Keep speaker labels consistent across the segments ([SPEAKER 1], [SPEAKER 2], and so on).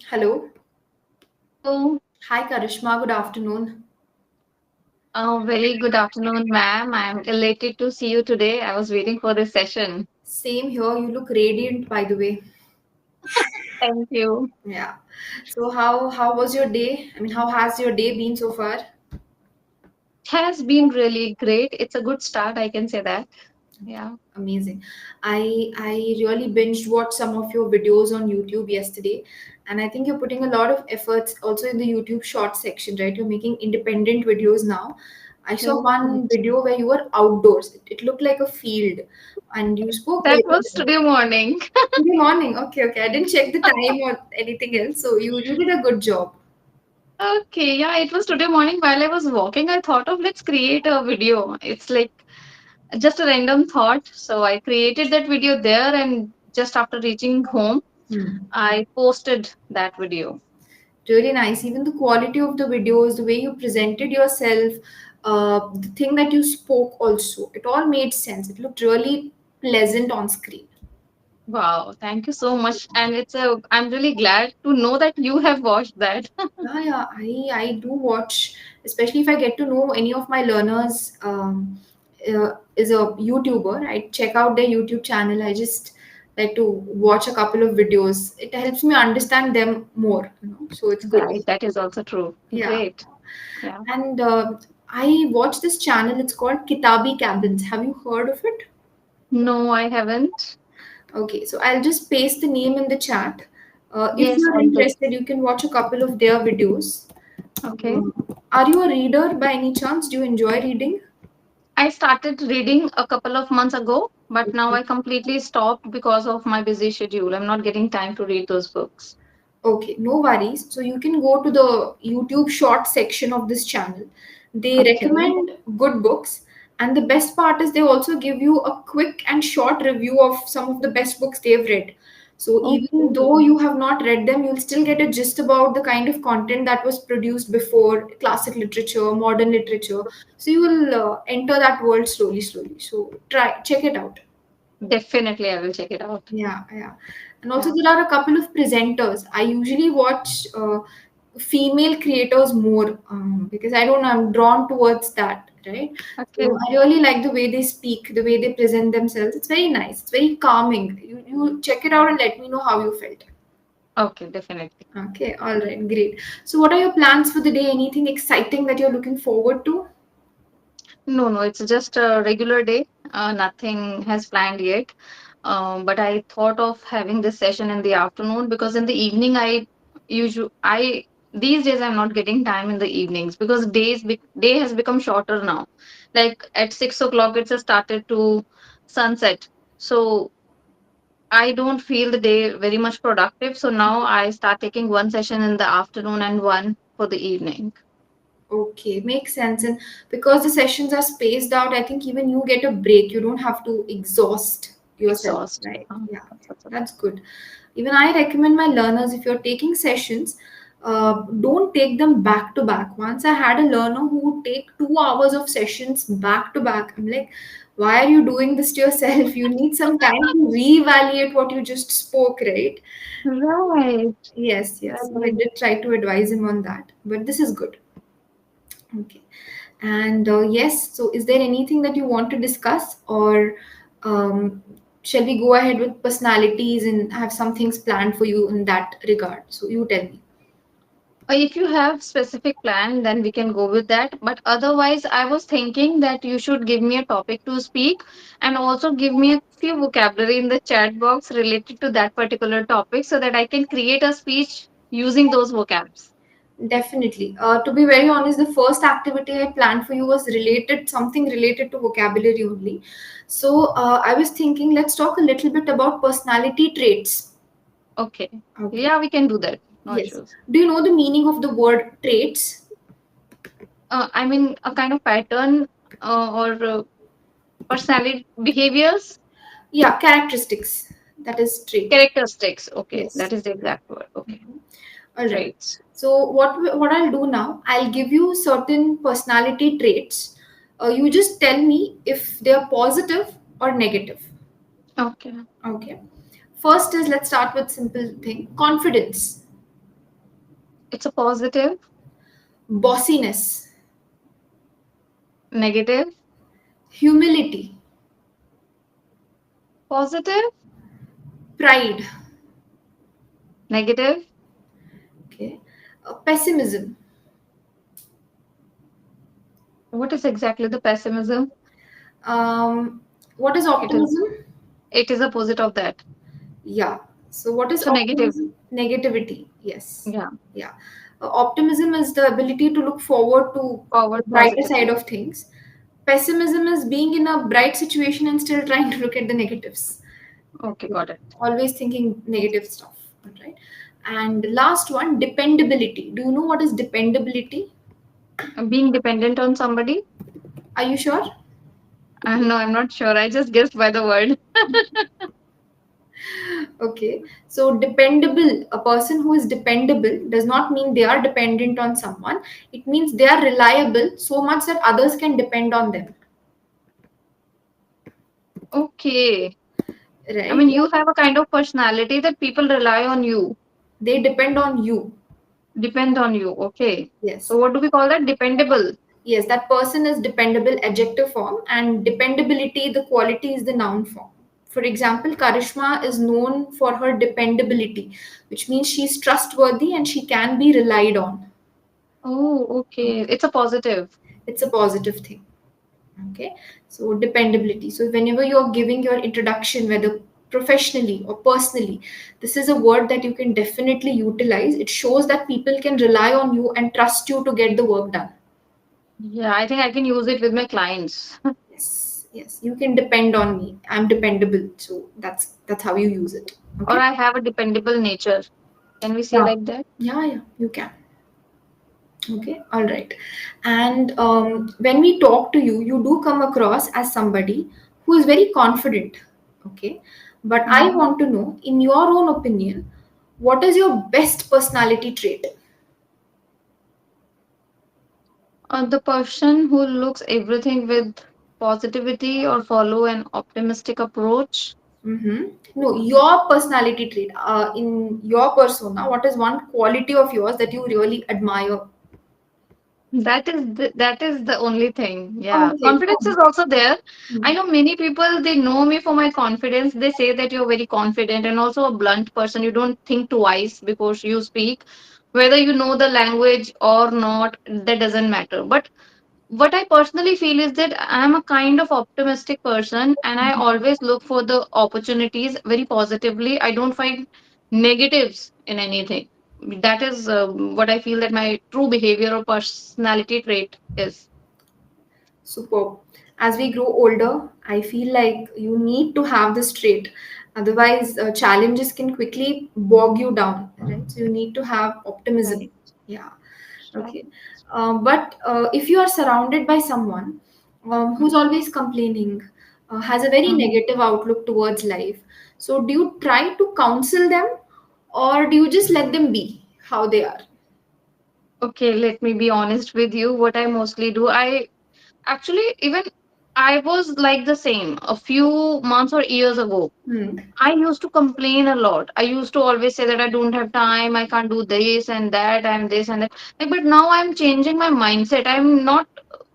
[SPEAKER 1] Hello.
[SPEAKER 2] Hello.
[SPEAKER 1] Hi, Karishma. Good afternoon.
[SPEAKER 2] Very good afternoon, ma'am. I'm elated to see you today. I was waiting for this session.
[SPEAKER 1] Same here. You look radiant, by the way.
[SPEAKER 2] Thank you.
[SPEAKER 1] Yeah. So how was your day? I mean, how has your day been so far?
[SPEAKER 2] It has been really great. It's a good start, I can say that. Yeah.
[SPEAKER 1] Amazing. I really binged watched some of your videos on YouTube yesterday, and I think you're putting a lot of efforts also in the YouTube short section, right? You're making independent videos now. I saw one
[SPEAKER 2] Yes.
[SPEAKER 1] video where you were outdoors. It looked like a field, and you spoke
[SPEAKER 2] That
[SPEAKER 1] very
[SPEAKER 2] was
[SPEAKER 1] well.
[SPEAKER 2] today morning.
[SPEAKER 1] Good morning. Okay, okay. I didn't check the time or anything else, so you did a good job.
[SPEAKER 2] Okay, yeah, it was today morning while I was walking. I thought of let's create a video. It's like just a random thought. So I created that video there, and just after reaching home,
[SPEAKER 1] Hmm.
[SPEAKER 2] I posted that video.
[SPEAKER 1] Really nice. Even the quality of the videos, the way you presented yourself, the thing that you spoke also, it all made sense. It looked really pleasant on screen.
[SPEAKER 2] Wow, thank you so much. And I'm really glad to know that you have watched that.
[SPEAKER 1] Yeah, yeah, I do watch, especially if I get to know any of my learners is a YouTuber. I check out their YouTube channel. I just like to watch a couple of videos. It helps me understand them more, so it's good.
[SPEAKER 2] Right, that is also true.
[SPEAKER 1] Yeah.
[SPEAKER 2] Great. Yeah.
[SPEAKER 1] And I watched this channel. It's called Kitabi Cabins. Have you heard of it?
[SPEAKER 2] No, I haven't.
[SPEAKER 1] Okay, so I'll just paste the name in the chat. If
[SPEAKER 2] Yes,
[SPEAKER 1] you're
[SPEAKER 2] I do.
[SPEAKER 1] interested, you can watch a couple of their videos.
[SPEAKER 2] Okay.
[SPEAKER 1] Are you a reader by any chance? Do you enjoy reading?
[SPEAKER 2] I started reading a couple of months ago, but now
[SPEAKER 1] Okay.
[SPEAKER 2] I completely stopped because of my busy schedule. I'm not getting time to read those books.
[SPEAKER 1] Okay, no worries. So you can go to the YouTube short section of this channel. They
[SPEAKER 2] Okay.
[SPEAKER 1] recommend good books, and the best part is they also give you a quick and short review of some of the best books they've read. So even though
[SPEAKER 2] Okay.
[SPEAKER 1] you have not read them, you'll still get a gist about the kind of content that was produced before classic literature, modern literature. So you will enter that world slowly, slowly. So try check it out.
[SPEAKER 2] Definitely, I will check it out.
[SPEAKER 1] Yeah, yeah. And also,
[SPEAKER 2] Yeah.
[SPEAKER 1] there are a couple of presenters. I usually watch female creators more because I don't know, I'm drawn towards that, right?
[SPEAKER 2] Okay.
[SPEAKER 1] So I really like the way they speak, the way they present themselves. It's very nice. It's very calming. You check it out and let me know how you felt.
[SPEAKER 2] Okay, definitely.
[SPEAKER 1] Okay, all right, great. So, what are your plans for the day? Anything exciting that you're looking forward to?
[SPEAKER 2] No, no, it's just a regular day. Nothing has planned yet. But I thought of having this session in the afternoon because in the evening I these days I'm not getting time in the evenings because day has become shorter now. Like at 6 o'clock it's started to sunset. So I don't feel the day very much productive. So now I start taking one session in the afternoon and one for the evening.
[SPEAKER 1] Okay, makes sense. And because the sessions are spaced out, I think even you get a break. You don't have to exhaust yourself,
[SPEAKER 2] Exhaust.
[SPEAKER 1] right? Yeah,
[SPEAKER 2] That's
[SPEAKER 1] yeah,
[SPEAKER 2] also
[SPEAKER 1] that's good. Even I recommend my learners if you're taking sessions, don't take them back to back. Once I had a learner who would take 2 hours of sessions back to back. I'm like, why are you doing this to yourself? You need some time to reevaluate what you just spoke, right?
[SPEAKER 2] right.
[SPEAKER 1] Yes, yes. So I
[SPEAKER 2] Right.
[SPEAKER 1] did try to advise him on that, but this is good. Okay. And yes, so is there anything that you want to discuss, or shall we go ahead with personalities and have some things planned for you in that regard? So you tell me.
[SPEAKER 2] If you have specific plan, then we can go with that. But otherwise, I was thinking that you should give me a topic to speak and also give me a few vocabulary in the chat box related to that particular topic so that I can create a speech using those vocabs.
[SPEAKER 1] Definitely. To be very honest, the first activity I planned for you was something related to vocabulary only. So I was thinking, let's talk a little bit about personality traits.
[SPEAKER 2] Okay.
[SPEAKER 1] Okay.
[SPEAKER 2] Yeah, we can do that. No
[SPEAKER 1] Yes.
[SPEAKER 2] issues.
[SPEAKER 1] Do you know the meaning of the word traits?
[SPEAKER 2] I mean, a kind of pattern or personality behaviors,
[SPEAKER 1] Yeah, characteristics. That is trait.
[SPEAKER 2] characteristics. Okay,
[SPEAKER 1] Yes.
[SPEAKER 2] that is the exact word. Okay.
[SPEAKER 1] All right.
[SPEAKER 2] Traits.
[SPEAKER 1] So what I'll do now, I'll give you certain personality traits. You just tell me if they are positive or negative.
[SPEAKER 2] Okay.
[SPEAKER 1] Okay. First is let's start with simple thing. Confidence.
[SPEAKER 2] It's a positive,
[SPEAKER 1] bossiness,
[SPEAKER 2] negative,
[SPEAKER 1] humility,
[SPEAKER 2] positive,
[SPEAKER 1] pride,
[SPEAKER 2] negative.
[SPEAKER 1] okay, pessimism.
[SPEAKER 2] What is exactly the pessimism?
[SPEAKER 1] What is
[SPEAKER 2] It is
[SPEAKER 1] optimism?
[SPEAKER 2] it is opposite of that.
[SPEAKER 1] Yeah. So, what is
[SPEAKER 2] So negative.
[SPEAKER 1] optimism? Negativity. Yes.
[SPEAKER 2] Yeah.
[SPEAKER 1] Yeah. Optimism is the ability to look forward to the
[SPEAKER 2] Forward
[SPEAKER 1] brighter side
[SPEAKER 2] positively.
[SPEAKER 1] of things. Pessimism is being in a bright situation and still trying to look at the negatives.
[SPEAKER 2] Okay, got it.
[SPEAKER 1] Always thinking negative stuff. Right. And last one, dependability. Do you know what is dependability?
[SPEAKER 2] Being dependent on somebody?
[SPEAKER 1] Are you sure?
[SPEAKER 2] No, I'm not sure. I just guessed by the word.
[SPEAKER 1] Okay. So, dependable, a person who is dependable does not mean they are dependent on someone. It means they are reliable so much that others can depend on them.
[SPEAKER 2] Okay. I
[SPEAKER 1] Right?
[SPEAKER 2] mean, you have a kind of personality that people rely on you,
[SPEAKER 1] They depend on you.
[SPEAKER 2] depend on you. Okay.
[SPEAKER 1] Yes.
[SPEAKER 2] So what do we call that? Dependable.
[SPEAKER 1] Yes, that person is dependable, adjective form, and dependability, the quality is the noun form. For example, Karishma is known for her dependability, which means she's trustworthy and she can be relied on.
[SPEAKER 2] Oh, okay. It's a positive.
[SPEAKER 1] It's a positive thing. Okay, so dependability. So whenever you're giving your introduction, whether professionally or personally, this is a word that you can definitely utilize. It shows that people can rely on you and trust you to get the work done.
[SPEAKER 2] Yeah, I think I can use it with my clients.
[SPEAKER 1] Yes, yes, you can depend on me. I'm dependable, so that's how you use it.
[SPEAKER 2] Or
[SPEAKER 1] Okay.
[SPEAKER 2] I have a dependable nature. Can we say
[SPEAKER 1] Yeah,
[SPEAKER 2] like that?
[SPEAKER 1] yeah, you can. Okay, all right. And when we talk to you, you do come across as somebody who is very confident. Okay, but I
[SPEAKER 2] Mhm.
[SPEAKER 1] want to know, in your own opinion, what is your best personality trait?
[SPEAKER 2] The person who looks everything with positivity or follow an optimistic approach.
[SPEAKER 1] Mm-hmm. No, your personality trait. In your persona, what is one quality of yours that you really admire?
[SPEAKER 2] That is the only thing. Yeah.
[SPEAKER 1] Okay,
[SPEAKER 2] Confidence
[SPEAKER 1] fine.
[SPEAKER 2] is also there. I
[SPEAKER 1] Hmm.
[SPEAKER 2] know many people, they know me for my confidence. They say that you're very confident and also a blunt person. You don't think twice before you speak. Whether you know the language or not, that doesn't matter. But what I personally feel is that I'm a kind of optimistic person and I always look for the opportunities very positively. I don't find negatives in anything. That is what I feel that my true behavior or personality trait is.
[SPEAKER 1] Superb. As we grow older, I feel like you need to have this trait. Otherwise, challenges can quickly bog you down, right? So you need to have optimism.
[SPEAKER 2] Right.
[SPEAKER 1] Yeah.
[SPEAKER 2] Right.
[SPEAKER 1] Okay. But if you are surrounded by someone who's always complaining, has a very
[SPEAKER 2] Mhm.
[SPEAKER 1] negative outlook towards life, so do you try to counsel them or do you just let them be how they are?
[SPEAKER 2] Okay, let me be honest with you. What I mostly do, I actually even I was like the same a few months or years ago.
[SPEAKER 1] Hmm.
[SPEAKER 2] I used to complain a lot. I used to always say that I don't have time, I can't do this and that and this and that. Like, but now I'm changing my mindset. I'm not,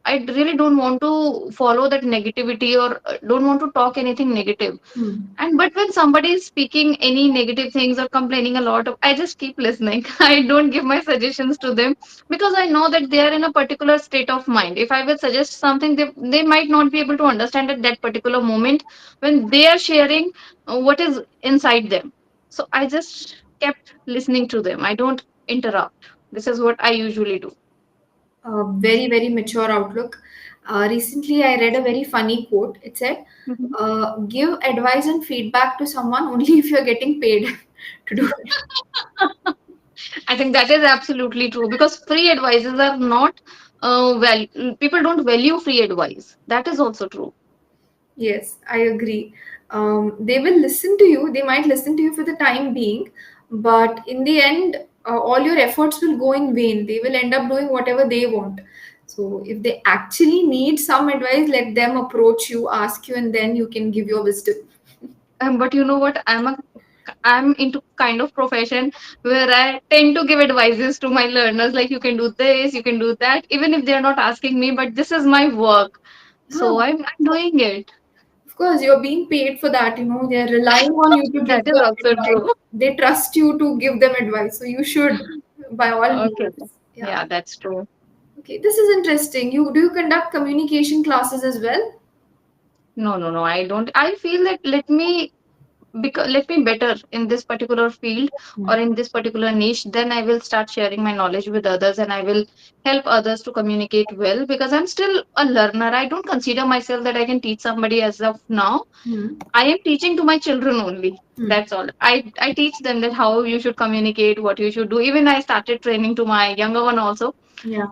[SPEAKER 2] I really don't want to follow that negativity or don't want to talk anything negative.
[SPEAKER 1] Hmm.
[SPEAKER 2] And but when somebody is speaking any negative things or complaining a lot, I just keep listening. I don't give my suggestions to them because I know that they are in a particular state of mind. If I will suggest something, they might not be able to understand at that particular moment when they are sharing what is inside them. So I just kept listening to them. I don't interrupt. This is what I usually do.
[SPEAKER 1] A very, very mature outlook. Recently, I read a very funny quote. It said,
[SPEAKER 2] Mhm.
[SPEAKER 1] give advice and feedback to someone only if you're getting paid to do it.
[SPEAKER 2] I think that is absolutely true because free advices are not people don't value free advice. That is also true.
[SPEAKER 1] Yes, I agree. They will listen to you. They might listen to you for the time being, but in the end, all your efforts will go in vain. They will end up doing whatever they want. So, if they actually need some advice, let them approach you, ask you, and then you can give your wisdom.
[SPEAKER 2] But you know what? I'm a I'm into kind of profession where I tend to give advices to my learners, like you can do this, you can do that, even if they're not asking me, but this is my work. So
[SPEAKER 1] Huh.
[SPEAKER 2] I'm doing it.
[SPEAKER 1] Of course, you're being paid for that. They're relying on you to
[SPEAKER 2] That
[SPEAKER 1] give
[SPEAKER 2] is
[SPEAKER 1] them
[SPEAKER 2] also
[SPEAKER 1] advice.
[SPEAKER 2] true.
[SPEAKER 1] They trust you to give them advice, so you should, by all
[SPEAKER 2] Okay.
[SPEAKER 1] means. Yeah.
[SPEAKER 2] Yeah, that's true.
[SPEAKER 1] Okay, this is interesting. You conduct communication classes as well?
[SPEAKER 2] No, no, no. I don't. I feel that let me better in this particular field
[SPEAKER 1] Hmm.
[SPEAKER 2] or in this particular niche, then I will start sharing my knowledge with others and I will help others to communicate well, because I'm still a learner. I don't consider myself that I can teach somebody as of now.
[SPEAKER 1] Hmm.
[SPEAKER 2] I am teaching to my children only.
[SPEAKER 1] Hmm.
[SPEAKER 2] That's all. I teach them that how you should communicate, what you should do. Even I started training to my younger one also.
[SPEAKER 1] Yeah.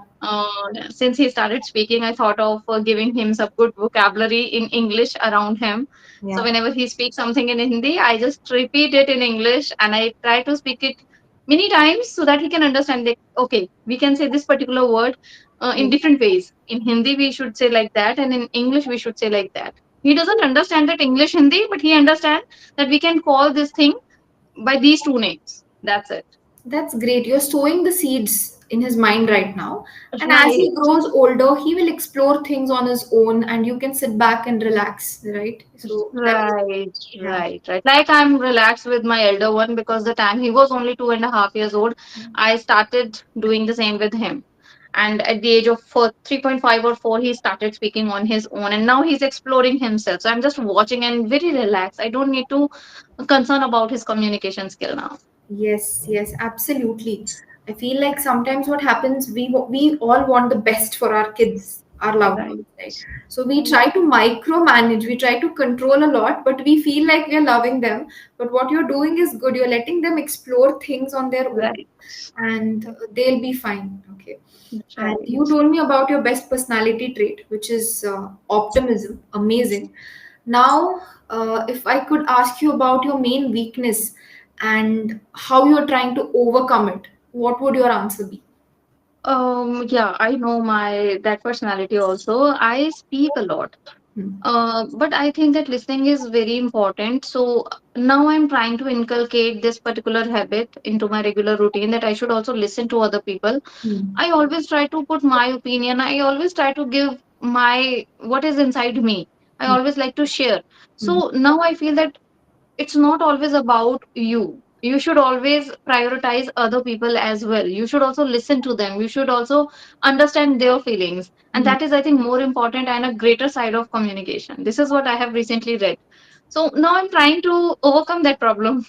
[SPEAKER 2] Since he started speaking, I thought of giving him some good vocabulary in English around him. So
[SPEAKER 1] Yeah.
[SPEAKER 2] whenever he speaks something in Hindi, I just repeat it in English and I try to speak it many times so that he can understand that, okay, we can say this particular word in
[SPEAKER 1] Yeah.
[SPEAKER 2] different ways. In Hindi, we should say like that, and in English, we should say like that. He doesn't understand that English Hindi, but he understands that we can call this thing by these two names. That's it.
[SPEAKER 1] That's great. You're sowing the seeds in his mind right now. And as he
[SPEAKER 2] Right.
[SPEAKER 1] grows older, he will explore things on his own and you can sit back and relax, right? So that is,
[SPEAKER 2] Right,
[SPEAKER 1] yeah.
[SPEAKER 2] right. Like I'm relaxed with my elder one because the time he was only 2.5 years old, I started doing the same with him. And at the age of 3.5 or 4, he started speaking on his own, and now he's exploring himself. So I'm just watching and very relaxed. I don't need to concern about his communication skill now.
[SPEAKER 1] Yes, yes, absolutely. I feel like sometimes what happens, we all want the best for our kids, our loved
[SPEAKER 2] Right.
[SPEAKER 1] ones, right? So we try to micromanage, we try to control a lot, but we feel like we are loving them. But what you're doing is good. You're letting them explore things on their own,
[SPEAKER 2] Right.
[SPEAKER 1] and they'll be fine. Okay. And you
[SPEAKER 2] Right.
[SPEAKER 1] told me about your best personality trait, which is optimism. Amazing. Now, if I could ask you about your main weakness and how you're trying to overcome it, what would your answer be?
[SPEAKER 2] Yeah, I know my that personality also. I speak a lot.
[SPEAKER 1] Hmm.
[SPEAKER 2] But I think that listening is very important. So now I'm trying to inculcate this particular habit into my regular routine, that I should also listen to other people.
[SPEAKER 1] Hmm.
[SPEAKER 2] I always try to put my opinion. I always try to give my what is inside me. I
[SPEAKER 1] Hmm.
[SPEAKER 2] always like to share.
[SPEAKER 1] Hmm.
[SPEAKER 2] So now I feel that it's not always about you. You should always prioritize other people as well. You should also listen to them. You should also understand their feelings. And
[SPEAKER 1] Hmm.
[SPEAKER 2] that is, I think, more important and a greater side of communication. This is what I have recently read. So now I'm trying to overcome that problem.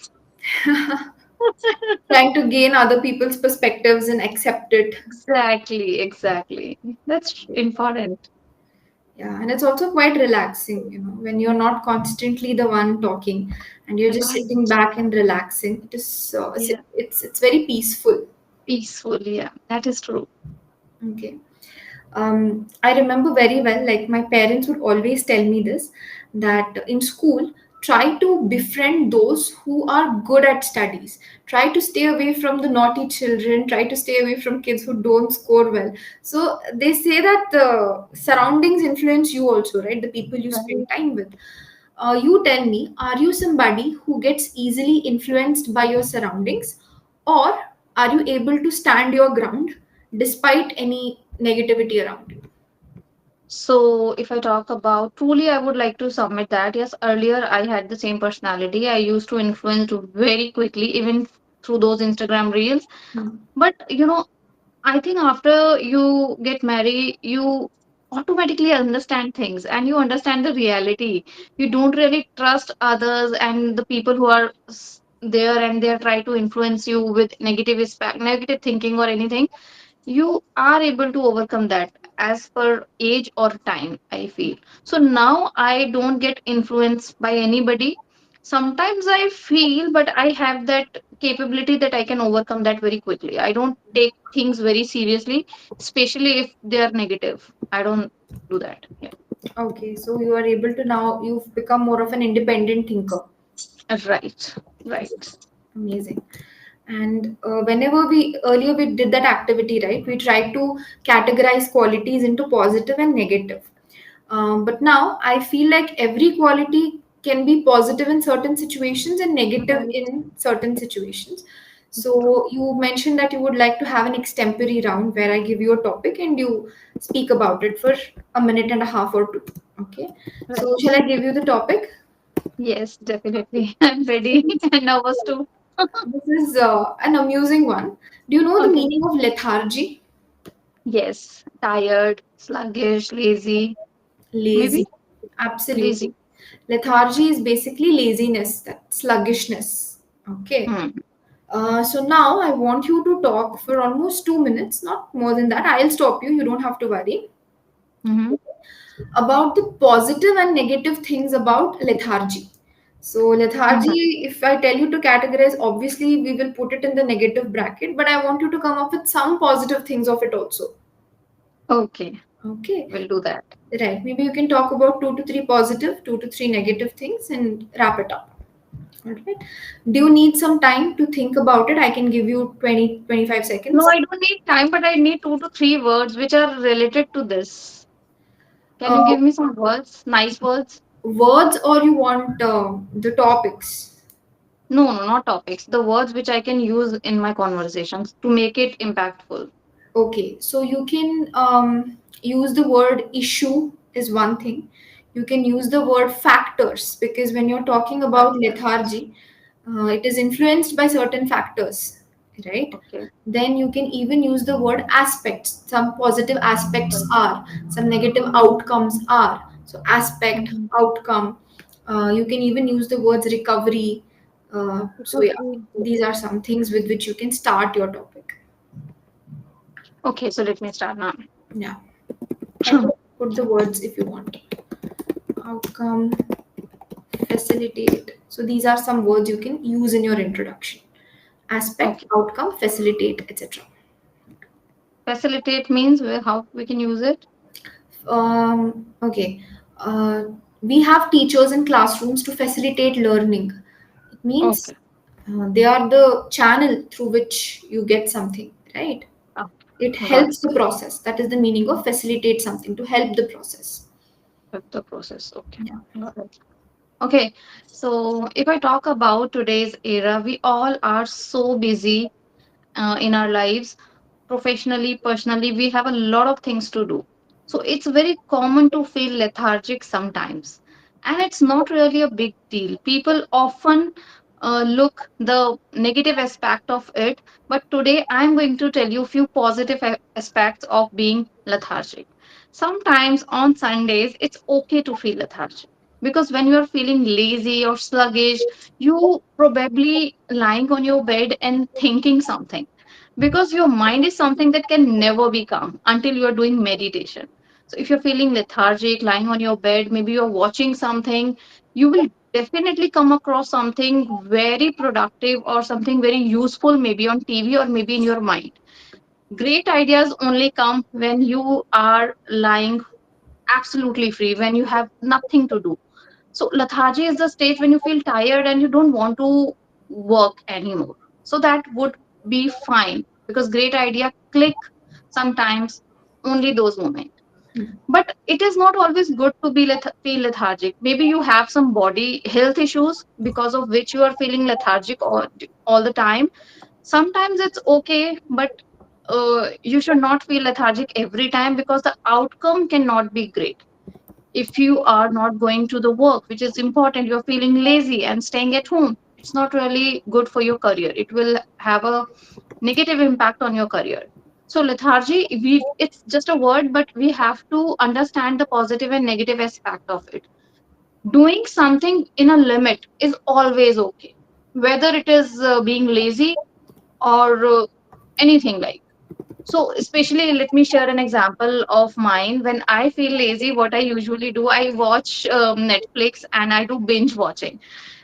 [SPEAKER 1] Trying to gain other people's perspectives and accept it.
[SPEAKER 2] Exactly, exactly. That's important.
[SPEAKER 1] Yeah, and it's also quite relaxing, when you're not constantly the one talking and you're just
[SPEAKER 2] Right.
[SPEAKER 1] sitting back and relaxing. It is
[SPEAKER 2] Yeah.
[SPEAKER 1] it's very peaceful.
[SPEAKER 2] Peaceful. Yeah. That is true.
[SPEAKER 1] Okay. I remember very well, like my parents would always tell me this, that in school, try to befriend those who are good at studies. Try to stay away from the naughty children. Try to stay away from kids who don't score well. So they say that the surroundings influence you also, right? The people you spend
[SPEAKER 2] Right.
[SPEAKER 1] time with. You tell me, are you somebody who gets easily influenced by your surroundings, or are you able to stand your ground despite any negativity around you?
[SPEAKER 2] So, if I talk about truly, I would like to submit that yes, earlier I had the same personality. I used to influence very quickly, even through those Instagram reels.
[SPEAKER 1] Hmm.
[SPEAKER 2] But I think after you get married, you automatically understand things and you understand the reality. You don't really trust others and the people who are there, and they are trying to influence you with negative thinking or anything. You are able to overcome that as per age or time, I feel. So now I don't get influenced by anybody. Sometimes I feel, but I have that capability that I can overcome that very quickly. I don't take things very seriously, especially if they are negative. I don't do that. Yeah.
[SPEAKER 1] Okay, so you are able to now, you've become more of an independent thinker.
[SPEAKER 2] Right. Right.
[SPEAKER 1] Amazing. And whenever we earlier we did that activity, right, we tried to categorize qualities into positive and negative. But now I feel like every quality can be positive in certain situations and negative
[SPEAKER 2] Right.
[SPEAKER 1] in certain situations.
[SPEAKER 2] True.
[SPEAKER 1] So you mentioned that you would like to have an extempore round where I give you a topic and you speak about it for a minute and a half or two. Okay. So
[SPEAKER 2] Right.
[SPEAKER 1] shall I give you the topic?
[SPEAKER 2] Yes, definitely. I'm ready and nervous too.
[SPEAKER 1] This is an amusing one. Do you know the
[SPEAKER 2] Okay.
[SPEAKER 1] meaning of lethargy?
[SPEAKER 2] Yes. Tired, sluggish, lazy. Maybe
[SPEAKER 1] Lazy. Absolutely.
[SPEAKER 2] lazy.
[SPEAKER 1] Lethargy is basically laziness, that sluggishness. Okay.
[SPEAKER 2] Hmm.
[SPEAKER 1] So now I want you to talk for almost 2 minutes, not more than that. I'll stop you. You don't have to worry
[SPEAKER 2] Mm-hmm.
[SPEAKER 1] about the positive and negative things about lethargy. So
[SPEAKER 2] Mm-hmm.
[SPEAKER 1] lethargy, if I tell you to categorize, obviously we will put it in the negative bracket. But I want you to come up with some positive things of it also.
[SPEAKER 2] Okay.
[SPEAKER 1] Okay.
[SPEAKER 2] We'll do that.
[SPEAKER 1] Right. Maybe you can talk about two to three positive, two to three negative things and wrap it up. All right. Do you need some time to think about it? I can give you 20, 25
[SPEAKER 2] No,
[SPEAKER 1] seconds.
[SPEAKER 2] I don't need time, but I need 2 to 3 words which are related to this. Can you
[SPEAKER 1] Uh,
[SPEAKER 2] give me some words? Nice words?
[SPEAKER 1] Words or you want the topics?
[SPEAKER 2] No, no, not topics. The words which I can use in my conversations to make it impactful.
[SPEAKER 1] Okay. So you can use the word issue is one thing. You can use the word factors because when you're talking about
[SPEAKER 2] Factors.
[SPEAKER 1] lethargy, it is influenced by certain factors, right?
[SPEAKER 2] Okay.
[SPEAKER 1] Then you can even use the word aspects. Some positive aspects
[SPEAKER 2] Right.
[SPEAKER 1] are, some negative outcomes are. So aspect,
[SPEAKER 2] Mhm.
[SPEAKER 1] outcome. You can even use the words recovery. So yeah,
[SPEAKER 2] Recovery.
[SPEAKER 1] these are some things with which you can start your topic.
[SPEAKER 2] Okay, so let me start now.
[SPEAKER 1] Yeah, and put the words if you want. Outcome, facilitate. So these are some words you can use in your introduction. Aspect,
[SPEAKER 2] Okay.
[SPEAKER 1] outcome, facilitate, etc.
[SPEAKER 2] Facilitate means where how we can use it.
[SPEAKER 1] Okay. Uh, we have teachers in classrooms to facilitate learning. It means
[SPEAKER 2] Okay.
[SPEAKER 1] they are the channel through which you get something, right? It
[SPEAKER 2] Okay. Got
[SPEAKER 1] helps
[SPEAKER 2] it.
[SPEAKER 1] the process. That is the meaning of facilitate something, to help the process.
[SPEAKER 2] That's the process. Okay.
[SPEAKER 1] Yeah.
[SPEAKER 2] Got it. Okay. So if I talk about today's era, we all are so busy in our lives, professionally, personally, we have a lot of things to do. So it's very common to feel lethargic sometimes. And it's not really a big deal. People often look the negative aspect of it, but today I'm going to tell you a few positive aspects of being lethargic. Sometimes on Sundays, it's okay to feel lethargic because when you're feeling lazy or sluggish, you probably lying on your bed and thinking something because your mind is something that can never be calm until you are doing meditation. So if you're feeling lethargic lying on your bed, maybe you're watching something, you will definitely come across something very productive or something very useful, maybe on TV or maybe in your mind. Great ideas only come when you are lying absolutely free, when you have nothing to do. So lethargy is the stage when you feel tired and you don't want to work anymore. So that would be fine because great idea click sometimes only those moments. But it is not always good to be feel lethargic. Maybe you have some body health issues because of which you are feeling lethargic all the time. Sometimes it's okay, but you should not feel lethargic every time because the outcome cannot be great if you are not going to the work which is important. You're feeling lazy and staying at home, it's not really good for your career. It will have a negative impact on your career. So lethargy, it's just a word, but we have to understand the positive and negative aspect of it. Doing something in a limit is always okay, whether it is being lazy or anything like. So, especially, let me share an example of mine. When I feel lazy, what I usually do, I watch Netflix and I do binge watching.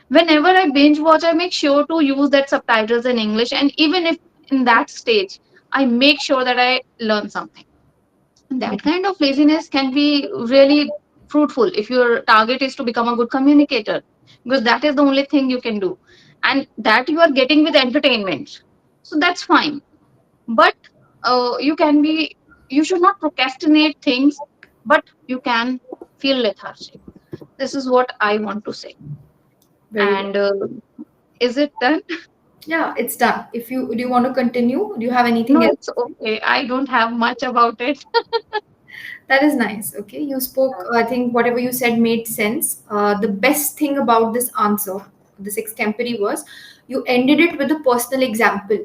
[SPEAKER 2] Whenever I binge watch, I make sure to use that subtitles in English. And even if in that stage, I make sure that I learn something. That kind of laziness can be really fruitful if your target is to become a good communicator, because that is the only thing you can do. And that you are getting with entertainment. So, that's fine, but you can be, you should not procrastinate things, but you can feel lethargic. This is what I want to say.
[SPEAKER 1] Very good.
[SPEAKER 2] And is it done?
[SPEAKER 1] Yeah, it's done. If you do you want to continue? Do you have
[SPEAKER 2] No,
[SPEAKER 1] anything else?
[SPEAKER 2] it's okay. I don't have much about it.
[SPEAKER 1] That is nice. Okay, you spoke. I think whatever you said made sense. The best thing about this answer, this extempore, was you ended it with a personal example.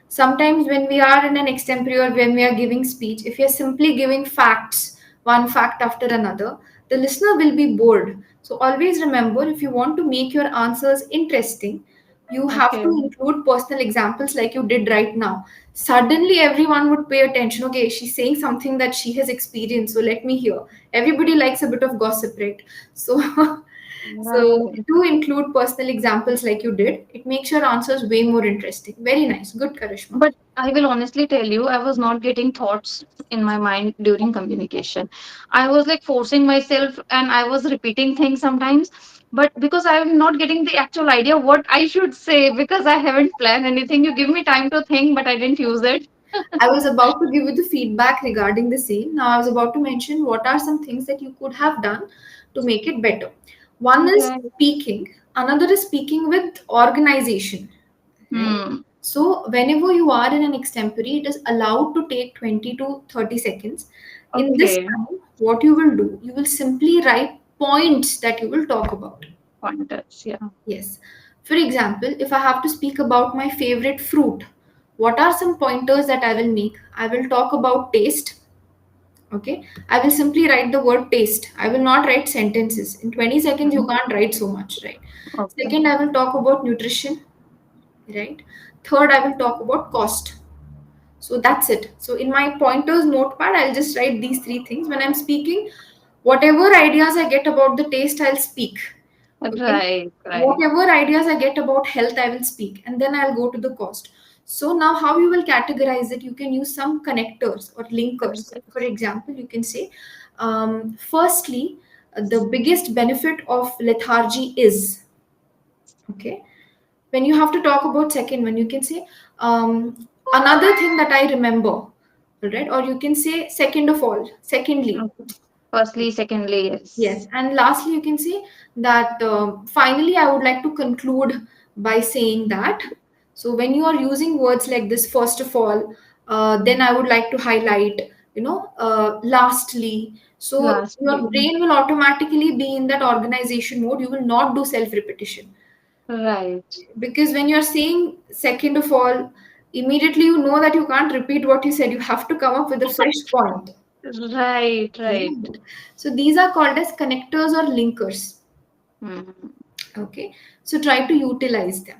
[SPEAKER 1] Sometimes when we are in an extempore or when we are giving speech, if you're simply giving facts, one fact after another, the listener will be bored. So always remember, if you want to make your answers interesting, you have
[SPEAKER 2] Okay.
[SPEAKER 1] to include personal examples like you did right now. Suddenly everyone would pay attention. Okay, she's saying something that she has experienced, so let me hear. Everybody likes a bit of gossip, right? So so
[SPEAKER 2] Right.
[SPEAKER 1] do include personal examples like you did. It makes your answers way more interesting. Very nice. Good, Karishma.
[SPEAKER 2] But I will honestly tell you, I was not getting thoughts in my mind during communication. I was like forcing myself and I was repeating things sometimes. But because I'm not getting the actual idea what I should say, because I haven't planned anything, you give me time to think, but I didn't use it.
[SPEAKER 1] I was about to give you the feedback regarding the same. Now, I was about to mention what are some things that you could have done to make it better. One is
[SPEAKER 2] Okay.
[SPEAKER 1] speaking, another is speaking with organization. Right?
[SPEAKER 2] Hmm.
[SPEAKER 1] So, whenever you are in an extempore, it is allowed to take 20 to 30 seconds. In this
[SPEAKER 2] Okay.
[SPEAKER 1] time, what you will do, you will simply write points that you will talk about.
[SPEAKER 2] Pointers. Yeah.
[SPEAKER 1] Yes. For example, if I have to speak about my favorite fruit, what are some pointers that I will make? I will talk about taste. Okay. I will simply write the word taste. I will not write sentences. In 20 seconds, you
[SPEAKER 2] Mhm.
[SPEAKER 1] can't write so much, right?
[SPEAKER 2] Okay.
[SPEAKER 1] Second, I will talk about nutrition, right? Third, I will talk about cost. So that's it. So in my pointers notepad, I'll just write these three things. When I'm speaking, whatever ideas I get about the taste, I'll speak. Okay.
[SPEAKER 2] Right. Right.
[SPEAKER 1] Whatever ideas I get about health, I will speak. And then I'll go to the cost. So now how you will categorize it, you can use some connectors or linkers.
[SPEAKER 2] Right.
[SPEAKER 1] For example, you can say, firstly, the biggest benefit of lethargy is, okay, when you have to talk about second one, you can say, another thing that I remember, all right, or you can say second of all, secondly.
[SPEAKER 2] Okay. Firstly, secondly, yes.
[SPEAKER 1] Yes, and lastly, you can say that finally, I would like to conclude by saying that. So, when you are using words like this, first of all, then I would like to highlight, lastly. So, your
[SPEAKER 2] Lastly.
[SPEAKER 1] brain will automatically be in that organization mode. You will not do self repetition,
[SPEAKER 2] Right.
[SPEAKER 1] because when you're saying second of all, immediately you know that you can't repeat what you said. You have to come up with a fresh point.
[SPEAKER 2] Right. Right.
[SPEAKER 1] Right. So these are called as connectors or linkers.
[SPEAKER 2] Mm.
[SPEAKER 1] Okay. So try to utilize them.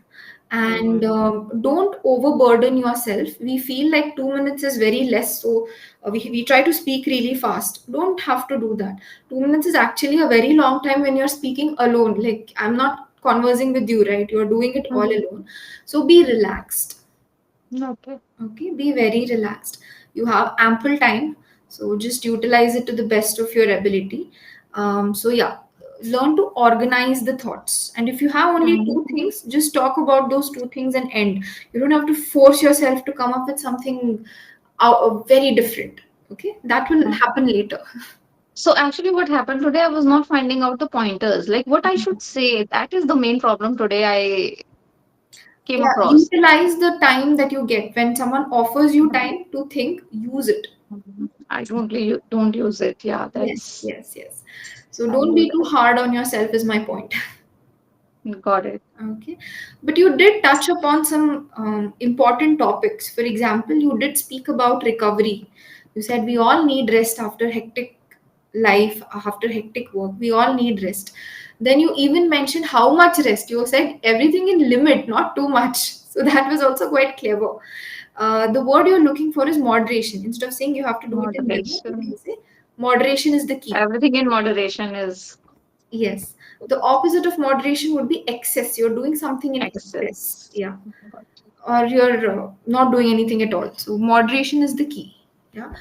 [SPEAKER 1] And
[SPEAKER 2] Mm.
[SPEAKER 1] don't overburden yourself. We feel like 2 minutes is very less. So we try to speak really fast. Don't have to do that. 2 minutes is actually a very long time when you're speaking alone. Like, I'm not conversing with you, right? You're doing it all
[SPEAKER 2] Mm.
[SPEAKER 1] alone. So be relaxed.
[SPEAKER 2] Okay.
[SPEAKER 1] Okay, be very relaxed. You have ample time, so just utilize it to the best of your ability. So yeah, learn to organize the thoughts. And if you have only two
[SPEAKER 2] Mm.
[SPEAKER 1] things, just talk about those two things and end. You don't have to force yourself to come up with something very different. Okay, that will
[SPEAKER 2] Mm.
[SPEAKER 1] happen later.
[SPEAKER 2] So actually, what happened today, I was not finding out the pointers, like what I should say. That is the main problem today I came
[SPEAKER 1] Yeah,
[SPEAKER 2] across.
[SPEAKER 1] utilize the time that you get when someone offers you time to think. Use it.
[SPEAKER 2] Mhm. I don't use it. Yeah,
[SPEAKER 1] Yes,
[SPEAKER 2] that's
[SPEAKER 1] yes, yes. So
[SPEAKER 2] I'll
[SPEAKER 1] don't
[SPEAKER 2] do
[SPEAKER 1] be too hard on yourself, is my point.
[SPEAKER 2] that. Got it.
[SPEAKER 1] Okay, but you did touch upon some important topics. For example, you did speak about recovery. You said we all need rest after hectic life, after hectic work. We all need rest. Then you even mentioned how much rest. You said everything in limit, not too much. So that was also quite clever. The word you're looking for is moderation. Instead of saying you have to do it in limit, you
[SPEAKER 2] Moderation.
[SPEAKER 1] can say moderation is the key.
[SPEAKER 2] Everything in moderation is
[SPEAKER 1] Yes. The opposite of moderation would be excess. You're doing something in excess.
[SPEAKER 2] excess.
[SPEAKER 1] Yeah. Or you're not doing anything at all. So, moderation is the key. Yeah.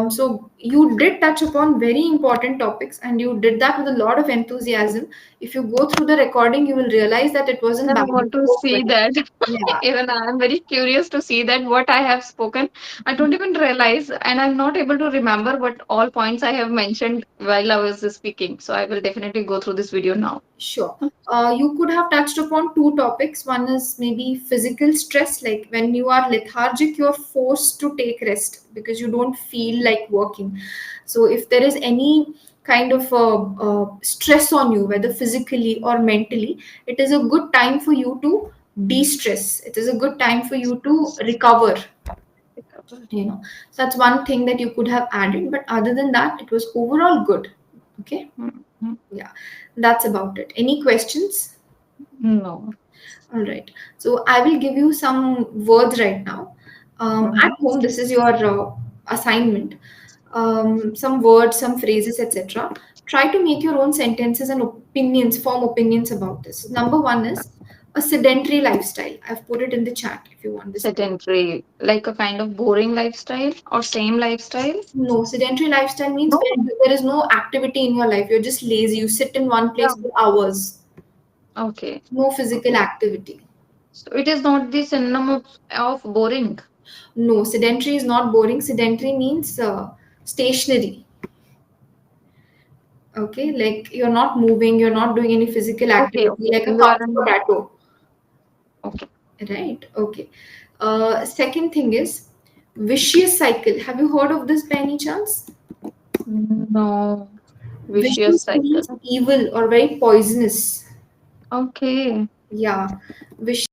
[SPEAKER 1] So you did touch upon very important topics, and you did that with a lot of enthusiasm. If you go through the recording, you will realize that it wasn't
[SPEAKER 2] I
[SPEAKER 1] back and
[SPEAKER 2] want to
[SPEAKER 1] forth.
[SPEAKER 2] see that.
[SPEAKER 1] Yeah,
[SPEAKER 2] Even I am very curious to see that what I have spoken. I don't even realize, and I'm not able to remember what all points I have mentioned while I was speaking. So I will definitely go through this video now.
[SPEAKER 1] sure. You could have touched upon two topics. One is maybe physical stress, like when you are lethargic, you're forced to take rest because you don't feel like working. So, if there is any kind of stress on you, whether physically or mentally, it is a good time for you to de stress. It is a good time for you to recover. So that's one thing that you could have added, but other than that, it was overall good. Okay.
[SPEAKER 2] Mhm.
[SPEAKER 1] Yeah, that's about it. Any questions?
[SPEAKER 2] No.
[SPEAKER 1] All right. So I will give you some words right now. At
[SPEAKER 2] Mhm.
[SPEAKER 1] home, this is your assignment. Some words, some phrases, etc. Try to make your own sentences and opinions, form opinions about this. Number one is a sedentary lifestyle. I've put it in the chat if you want this.
[SPEAKER 2] Sedentary, like a kind of boring lifestyle or same lifestyle?
[SPEAKER 1] No, sedentary lifestyle means
[SPEAKER 2] No.
[SPEAKER 1] where there is no activity in your life. You're just lazy. You sit in one
[SPEAKER 2] Yeah.
[SPEAKER 1] place for hours.
[SPEAKER 2] Okay.
[SPEAKER 1] No physical
[SPEAKER 2] Okay.
[SPEAKER 1] activity.
[SPEAKER 2] So it is not the synonym of boring.
[SPEAKER 1] No, sedentary is not boring. Sedentary means stationary. Okay, like you're not moving, you're not doing any physical
[SPEAKER 2] Okay.
[SPEAKER 1] activity,
[SPEAKER 2] Okay.
[SPEAKER 1] like a
[SPEAKER 2] You are
[SPEAKER 1] couch
[SPEAKER 2] in.
[SPEAKER 1] potato.
[SPEAKER 2] Okay.
[SPEAKER 1] Right? Okay. Second thing is vicious cycle. Have you heard of this by any chance?
[SPEAKER 2] No. Vicious
[SPEAKER 1] Vicious
[SPEAKER 2] cycle.
[SPEAKER 1] means evil or very poisonous.
[SPEAKER 2] Okay.
[SPEAKER 1] Yeah. Vicious